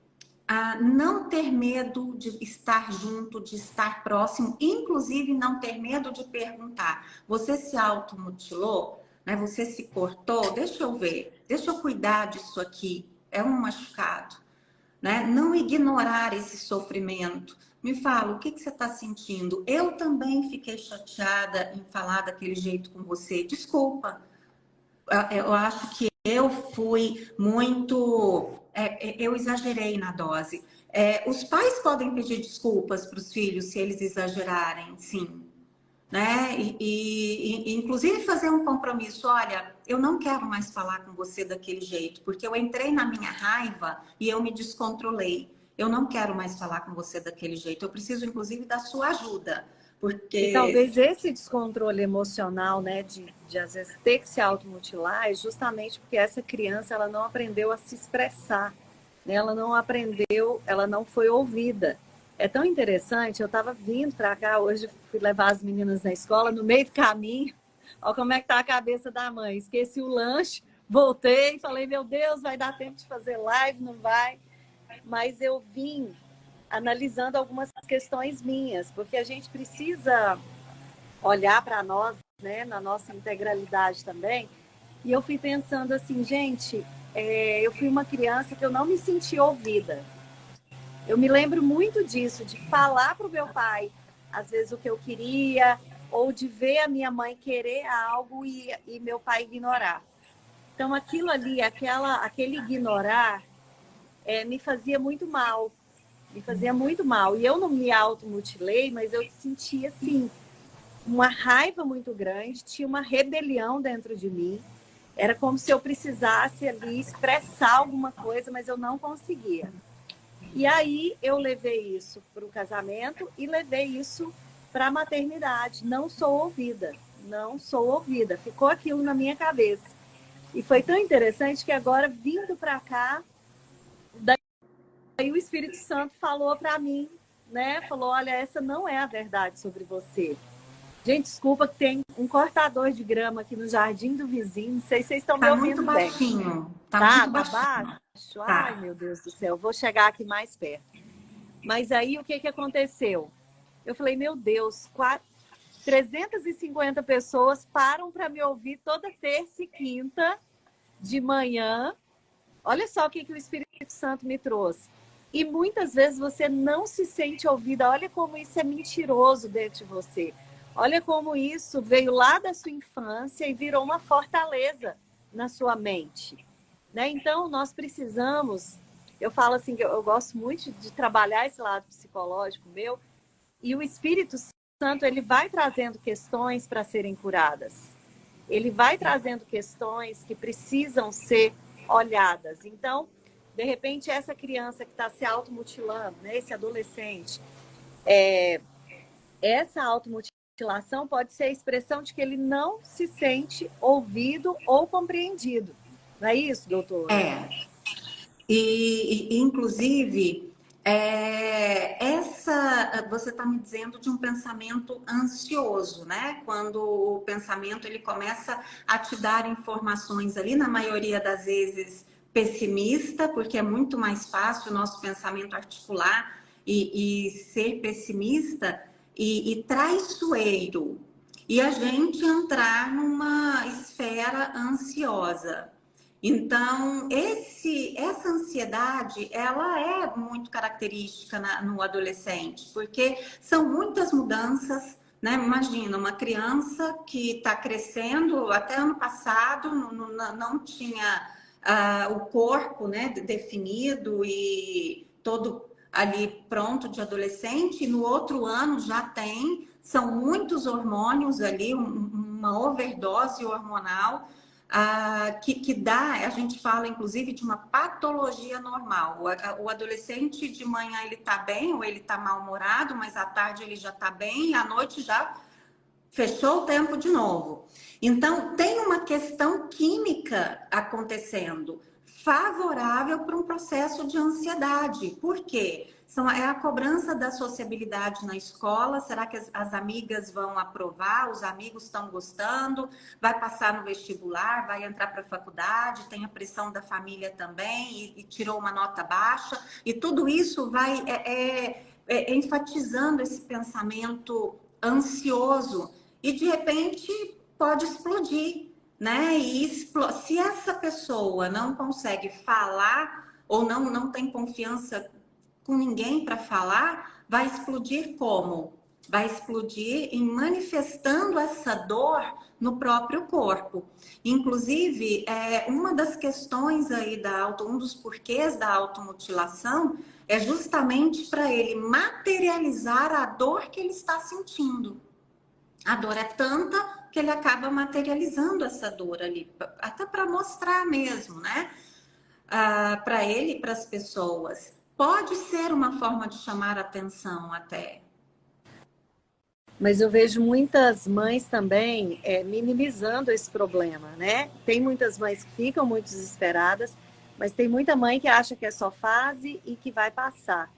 não ter medo de estar junto, de estar próximo, inclusive não ter medo de perguntar. Você se automutilou? Né? Você se cortou? Deixa eu ver, deixa eu cuidar disso aqui. É um machucado. Né? Não ignorar esse sofrimento. Me fala, o que você está sentindo? Eu também fiquei chateada em falar daquele jeito com você. Desculpa. Eu acho que eu fui muito... eu exagerei na dose. Os pais podem pedir desculpas para os filhos se eles exagerarem, sim. Né? Inclusive fazer um compromisso. Olha, eu não quero mais falar com você daquele jeito, porque eu entrei na minha raiva e eu me descontrolei. Eu não quero mais falar com você daquele jeito. Eu preciso, inclusive, da sua ajuda. Porque... E talvez esse descontrole emocional, né, de às vezes ter que se automutilar, é justamente porque essa criança, ela não aprendeu a se expressar, né? Ela não aprendeu, ela não foi ouvida. É tão interessante, eu estava vindo para cá hoje, fui levar as meninas na escola, no meio do caminho, olha como é que tá a cabeça da mãe, esqueci o lanche, voltei, falei, meu Deus, vai dar tempo de fazer live, não vai? Mas eu vim analisando algumas questões minhas, porque a gente precisa olhar para nós, né, na nossa integralidade também. E eu fui pensando assim, gente, eu fui uma criança que eu não me senti ouvida. Eu me lembro muito disso, de falar para o meu pai, às vezes, o que eu queria, ou de ver a minha mãe querer algo e meu pai ignorar. Então, aquilo ali, aquele ignorar, me fazia muito mal. Me fazia muito mal. E eu não me automutilei, mas eu sentia, assim, uma raiva muito grande, tinha uma rebelião dentro de mim. Era como se eu precisasse ali expressar alguma coisa, mas eu não conseguia. E aí eu levei isso para o casamento e levei isso para a maternidade. Não sou ouvida, não sou ouvida. Ficou aquilo na minha cabeça. E foi tão interessante que agora, vindo para cá, aí o Espírito Santo falou para mim, né? Falou, olha, essa não é a verdade sobre você. Gente, desculpa que tem um cortador de grama aqui no jardim do vizinho. Não sei se vocês estão me ouvindo bem. Baixinho. Tá muito baixinho. Baixo? Tá. Ai, meu Deus do céu. Vou chegar aqui mais perto. Mas aí, o que aconteceu? Eu falei, meu Deus, 350 pessoas param para me ouvir toda terça e quinta de manhã. Olha só o que o Espírito Santo me trouxe. E muitas vezes você não se sente ouvida. Olha como isso é mentiroso dentro de você. Olha como isso veio lá da sua infância e virou uma fortaleza na sua mente. Né? Então, nós precisamos... Eu falo assim, que eu gosto muito de trabalhar esse lado psicológico meu. E o Espírito Santo, ele vai trazendo questões para serem curadas. Ele vai trazendo questões que precisam ser olhadas. Então, de repente, essa criança que está se automutilando, né, esse adolescente, essa automutilação pode ser a expressão de que ele não se sente ouvido ou compreendido. Não é isso, doutora? Inclusive, você está me dizendo de um pensamento ansioso, né? Quando o pensamento ele começa a te dar informações ali, na maioria das vezes pessimista, porque é muito mais fácil o nosso pensamento articular e ser pessimista e traiçoeiro, e a gente entrar numa esfera ansiosa. Então, essa ansiedade, ela é muito característica no adolescente, porque são muitas mudanças, né? Imagina, uma criança que está crescendo, até ano passado não tinha o corpo, né, definido e todo ali pronto de adolescente, e no outro ano já tem, são muitos hormônios ali, uma overdose hormonal, que dá, a gente fala inclusive de uma patologia normal. O adolescente de manhã ele tá bem ou ele tá mal-humorado, mas à tarde ele já tá bem e à noite já fechou o tempo de novo. Então, tem uma questão química acontecendo, favorável para um processo de ansiedade. Por quê? É a cobrança da sociabilidade na escola. Será que as amigas vão aprovar? Os amigos estão gostando? Vai passar no vestibular? Vai entrar para a faculdade? Tem a pressão da família também e tirou uma nota baixa. E tudo isso vai enfatizando esse pensamento ansioso e, de repente, pode explodir, né? Se essa pessoa não consegue falar ou não tem confiança com ninguém para falar, vai explodir como? Vai explodir em manifestando essa dor no próprio corpo. Inclusive, uma das questões aí um dos porquês da automutilação é justamente para ele materializar a dor que ele está sentindo. A dor é tanta que ele acaba materializando essa dor ali, até para mostrar mesmo, né? Para ele e para as pessoas. Pode ser uma forma de chamar atenção até. Mas eu vejo muitas mães também minimizando esse problema, né? Tem muitas mães que ficam muito desesperadas, mas tem muita mãe que acha que é só fase e que vai passar.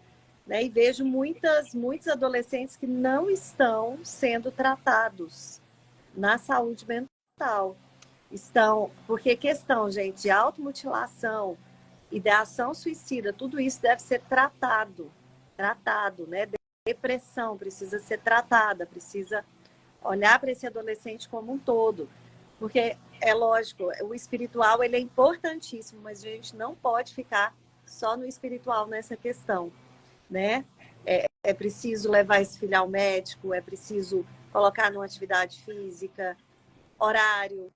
Né? E vejo muitos adolescentes que não estão sendo tratados na saúde mental. Porque questão, gente, de automutilação, ideação suicida, tudo isso deve ser tratado, né? Depressão precisa ser tratada, precisa olhar para esse adolescente como um todo. Porque, é lógico, o espiritual ele é importantíssimo, mas a gente não pode ficar só no espiritual nessa questão. Né? É preciso levar esse filho ao médico, é preciso colocar numa atividade física, horário,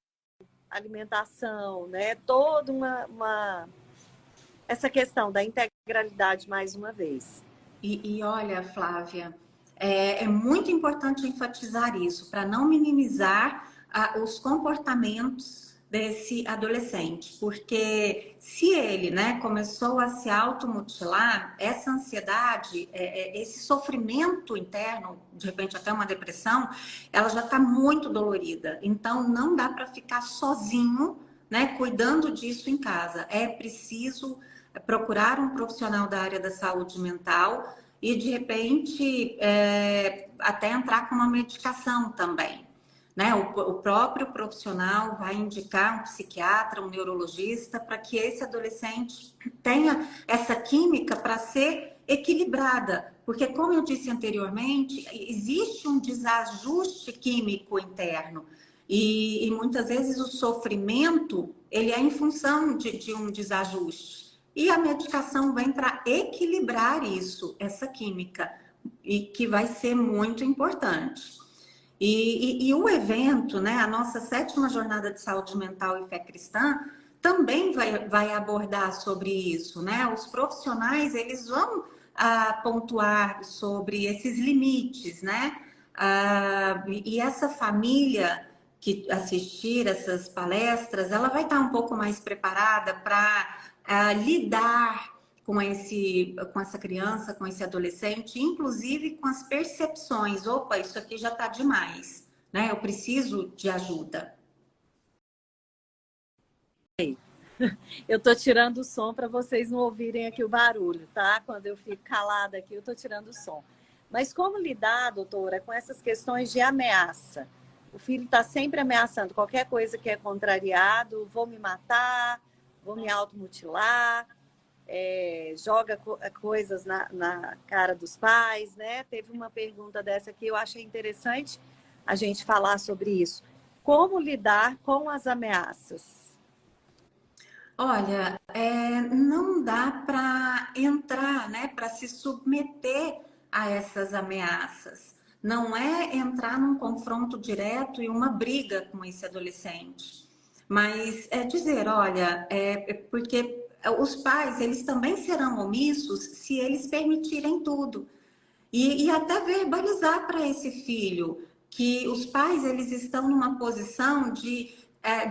alimentação, né? Toda essa questão da integralidade mais uma vez. E olha, Flávia, é muito importante enfatizar isso, para não minimizar os comportamentos desse adolescente, porque se ele, né, começou a se automutilar, essa ansiedade, esse sofrimento interno, de repente até uma depressão, ela já está muito dolorida. Então não dá para ficar sozinho, né, cuidando disso em casa. É preciso procurar um profissional da área da saúde mental e, de repente, até entrar com uma medicação também. Né? O próprio profissional vai indicar um psiquiatra, um neurologista, para que esse adolescente tenha essa química para ser equilibrada. Porque, como eu disse anteriormente, existe um desajuste químico interno. E muitas vezes o sofrimento ele é em função de um desajuste. E a medicação vem para equilibrar isso, essa química, e que vai ser muito importante. E o evento, né, a nossa 7ª Jornada de Saúde Mental e Fé Cristã, também vai abordar sobre isso, né? Os profissionais, eles vão pontuar sobre esses limites, né? E essa família que assistir essas palestras, ela vai estar um pouco mais preparada para lidar com essa criança, com esse adolescente, inclusive com as percepções. Opa, isso aqui já está demais, né? Eu preciso de ajuda. Eu tô tirando o som para vocês não ouvirem aqui o barulho, tá? Quando eu fico calada aqui, eu tô tirando o som. Mas como lidar, doutora, com essas questões de ameaça? O filho está sempre ameaçando qualquer coisa que é contrariado, vou me matar, vou me automutilar, joga coisas na cara dos pais, né? Teve uma pergunta dessa aqui, eu achei interessante a gente falar sobre isso. Como lidar com as ameaças? Olha, não dá para entrar, né, para se submeter a essas ameaças. Não é entrar num confronto direto e uma briga com esse adolescente, mas é dizer, olha, porque os pais, eles também serão omissos se eles permitirem tudo. E até verbalizar para esse filho que os pais, eles estão numa posição de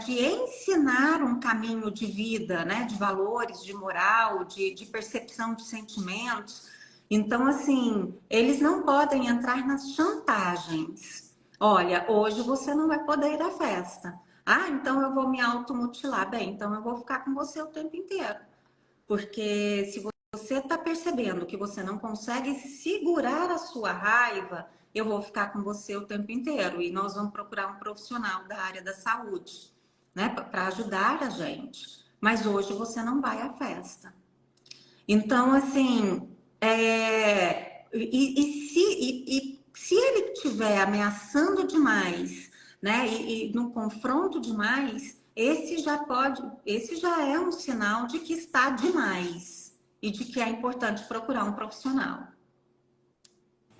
ensinar um caminho de vida, né? De valores, de moral, de percepção de sentimentos. Então, assim, eles não podem entrar nas chantagens. Olha, hoje você não vai poder ir à festa. Ah, então eu vou me automutilar. Bem, então eu vou ficar com você o tempo inteiro. Porque se você está percebendo que você não consegue segurar a sua raiva, eu vou ficar com você o tempo inteiro e nós vamos procurar um profissional da área da saúde, né, para ajudar a gente. Mas hoje você não vai à festa. Então, assim, se ele estiver ameaçando demais, né, e no confronto demais, esse já é um sinal de que está demais e de que é importante procurar um profissional.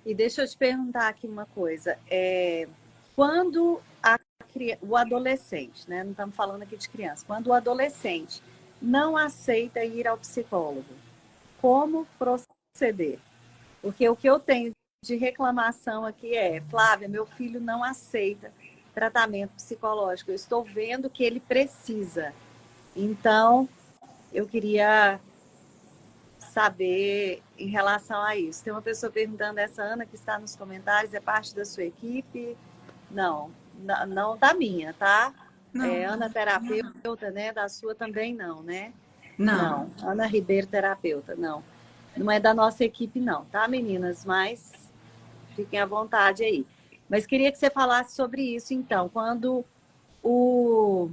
E deixa eu te perguntar aqui uma coisa. Quando o adolescente, né? Não estamos falando aqui de criança, quando o adolescente não aceita ir ao psicólogo, como proceder? Porque o que eu tenho de reclamação aqui Flávia, meu filho não aceita tratamento psicológico. Eu estou vendo que ele precisa. Então, eu queria saber em relação a isso. Tem uma pessoa perguntando, essa Ana que está nos comentários, é parte da sua equipe? Não, não da minha, tá? Não. Ana terapeuta, né? Da sua também não, né? Não. Ana Ribeiro terapeuta, não. Não é da nossa equipe não, tá, meninas? Mas fiquem à vontade aí. Mas queria que você falasse sobre isso, então. Quando o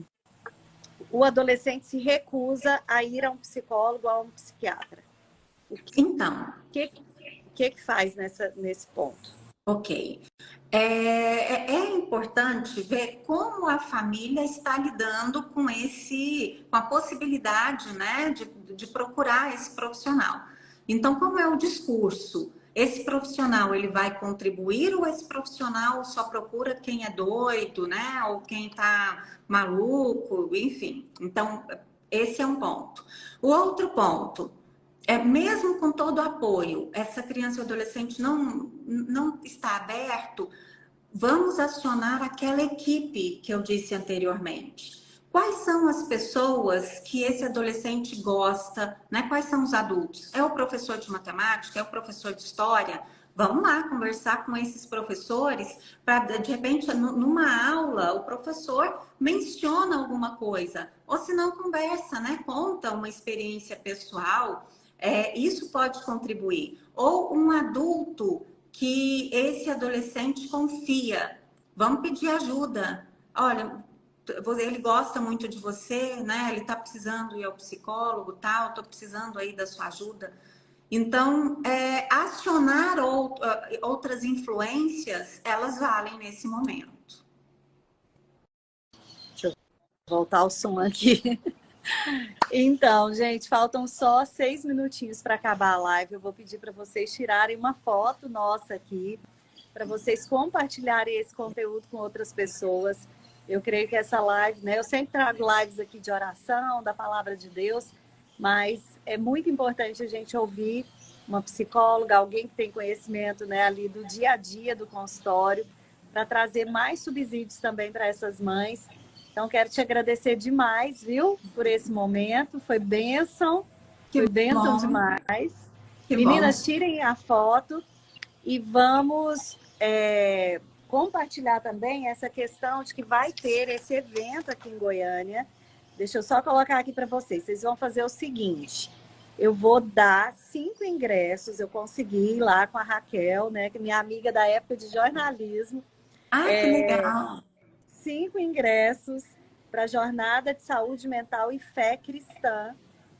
adolescente se recusa a ir a um psicólogo ou a um psiquiatra. Então. O que faz nesse ponto? Ok. É importante ver como a família está lidando com a possibilidade, né, de procurar esse profissional. Então, como é o discurso? Esse profissional, ele vai contribuir ou esse profissional só procura quem é doido, né, ou quem está maluco, enfim. Então, esse é um ponto. O outro ponto, mesmo com todo o apoio, essa criança ou adolescente não está aberto, vamos acionar aquela equipe que eu disse anteriormente. Quais são as pessoas que esse adolescente gosta, né? Quais são os adultos? É o professor de matemática? É o professor de história? Vamos lá conversar com esses professores para, de repente, numa aula, o professor menciona alguma coisa. Ou se não, conversa, né? Conta uma experiência pessoal. Isso pode contribuir. Ou um adulto que esse adolescente confia. Vamos pedir ajuda. Olha, ele gosta muito de você, né? Ele está precisando ir ao psicólogo, tal. Estou precisando aí da sua ajuda. Então, acionar outras influências, elas valem nesse momento. Deixa eu voltar o som aqui. Então, gente, faltam só 6 minutinhos para acabar a live. Eu vou pedir para vocês tirarem uma foto nossa aqui, para vocês compartilharem esse conteúdo com outras pessoas. Eu creio que essa live, né? Eu sempre trago lives aqui de oração, da palavra de Deus, mas é muito importante a gente ouvir uma psicóloga, alguém que tem conhecimento, né, ali do dia a dia do consultório, para trazer mais subsídios também para essas mães. Então, quero te agradecer demais, viu, por esse momento. Foi bênção. Foi bênção bom, demais. que bom. Meninas, tirem a foto e vamos compartilhar também essa questão de que vai ter esse evento aqui em Goiânia. Deixa eu só colocar aqui para vocês. Vocês vão fazer o seguinte. Eu vou dar 5 ingressos. Eu consegui ir lá com a Raquel, né, que é minha amiga da época de jornalismo. Ah, que legal. 5 ingressos para a Jornada de Saúde Mental e Fé Cristã,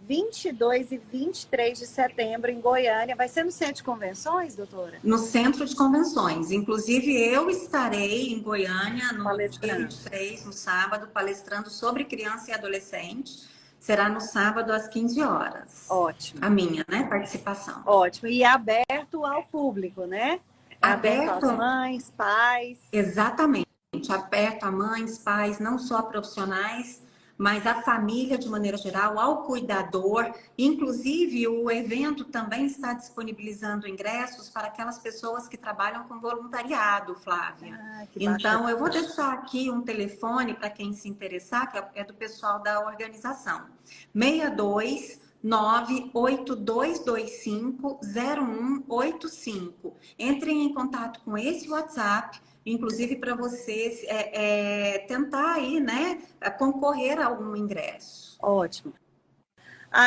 22 e 23 de setembro em Goiânia. Vai ser no Centro de Convenções, doutora? No Centro de Convenções. Inclusive, eu estarei em Goiânia no dia Palestrando. 23, no sábado, palestrando sobre criança e adolescente. Será no sábado, às 15 horas. Ótimo. A minha, né, participação. Ótimo. E é aberto ao público, né? Aberto às mães, pais. Exatamente. Aberto a mães, pais, não só profissionais, mas a família de maneira geral, ao cuidador. Inclusive, o evento também está disponibilizando ingressos para aquelas pessoas que trabalham com voluntariado, Flávia. Então, eu vou deixar aqui um telefone para quem se interessar, que é do pessoal da organização. 62 98225-0185. Entrem em contato com esse WhatsApp, inclusive para vocês tentar aí, né, concorrer a algum ingresso. Ótimo.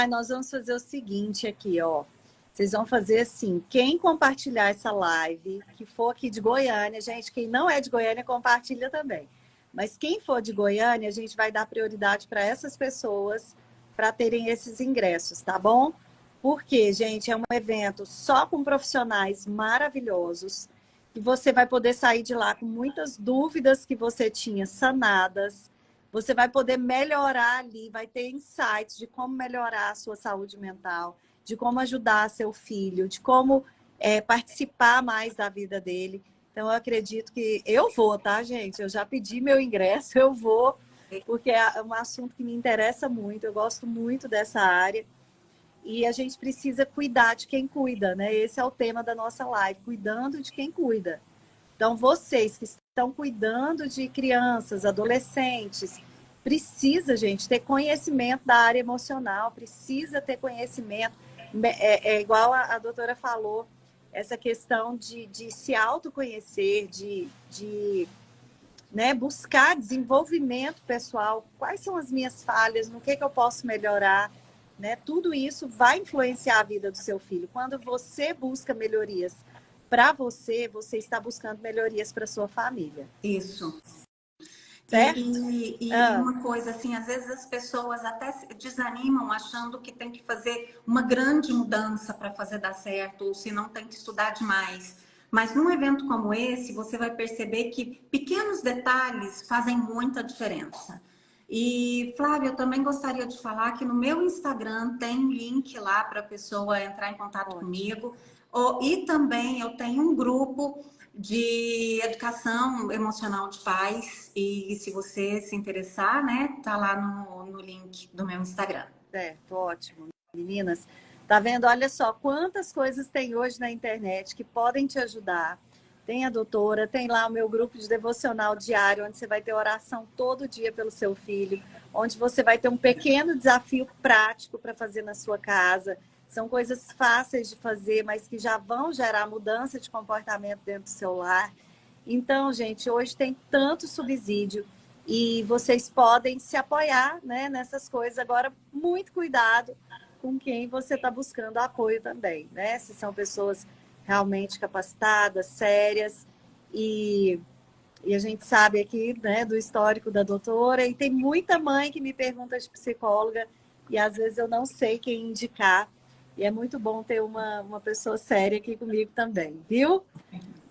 Nós vamos fazer o seguinte aqui, ó. Vocês vão fazer assim, quem compartilhar essa live, que for aqui de Goiânia, gente, quem não é de Goiânia, compartilha também. Mas quem for de Goiânia, a gente vai dar prioridade para essas pessoas para terem esses ingressos, tá bom? Porque, gente, é um evento só com profissionais maravilhosos e você vai poder sair de lá com muitas dúvidas que você tinha sanadas. Você vai poder melhorar ali, vai ter insights de como melhorar a sua saúde mental, de como ajudar seu filho, de como participar mais da vida dele. Então, eu acredito que eu vou, tá, gente? Eu já pedi meu ingresso, eu vou, porque é um assunto que me interessa muito, eu gosto muito dessa área. E a gente precisa cuidar de quem cuida, né? Esse é o tema da nossa live, cuidando de quem cuida. Então, vocês que estão cuidando de crianças, adolescentes, precisa, gente, ter conhecimento da área emocional, precisa ter conhecimento. É igual a doutora falou, essa questão de se autoconhecer, de né, buscar desenvolvimento pessoal. Quais são as minhas falhas? No que eu posso melhorar? Né? Tudo isso vai influenciar a vida do seu filho. Quando você busca melhorias para você, você está buscando melhorias para sua família. Isso. Certo? E uma coisa assim, às vezes as pessoas até desanimam achando que tem que fazer uma grande mudança para fazer dar certo, ou se não tem que estudar demais. Mas num evento como esse, você vai perceber que pequenos detalhes fazem muita diferença. E, Flávia, eu também gostaria de falar que no meu Instagram tem um link lá para a pessoa entrar em contato comigo. E também eu tenho um grupo de educação emocional de pais. E se você se interessar, né, tá lá no link do meu Instagram. Certo, ótimo. Meninas, tá vendo? Olha só quantas coisas tem hoje na internet que podem te ajudar. Tem a doutora, tem lá o meu grupo de devocional diário, onde você vai ter oração todo dia pelo seu filho, onde você vai ter um pequeno desafio prático para fazer na sua casa. São coisas fáceis de fazer, mas que já vão gerar mudança de comportamento dentro do seu lar. Então, gente, hoje tem tanto subsídio e vocês podem se apoiar, né, nessas coisas. Agora, muito cuidado com quem você está buscando apoio também, né? Se são pessoas realmente capacitadas, sérias, e a gente sabe aqui, né, do histórico da doutora, e tem muita mãe que me pergunta de psicóloga, e às vezes eu não sei quem indicar, e é muito bom ter uma pessoa séria aqui comigo também, viu?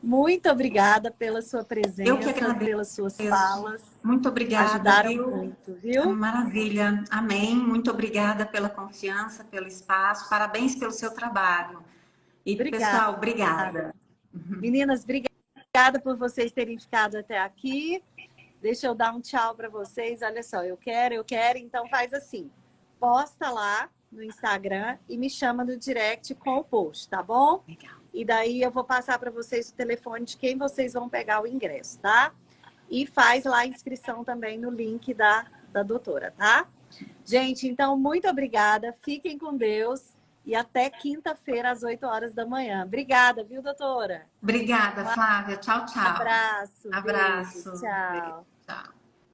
Muito obrigada pela sua presença, Eu que agradeço. Pelas suas falas. Muito obrigada. Ajudaram viu? muito, viu? Maravilha. Amém. Muito obrigada pela confiança, pelo espaço. Parabéns pelo seu trabalho. E, Obrigada. pessoal, obrigada. Meninas, obrigada por vocês terem ficado até aqui. Deixa eu dar um tchau para vocês. Olha só, eu quero. Então faz assim. Posta lá no Instagram e me chama no direct com o post, tá bom? Legal. E daí eu vou passar para vocês o telefone de quem vocês vão pegar o ingresso, tá? E faz lá a inscrição também no link da doutora, tá? Gente, então, muito obrigada. Fiquem com Deus. E até quinta-feira, às 8 horas da manhã. Obrigada, viu, doutora? Obrigada, Flávia. Tchau, tchau. Abraço, beijo, Abraço. Beijo, tchau. tchau.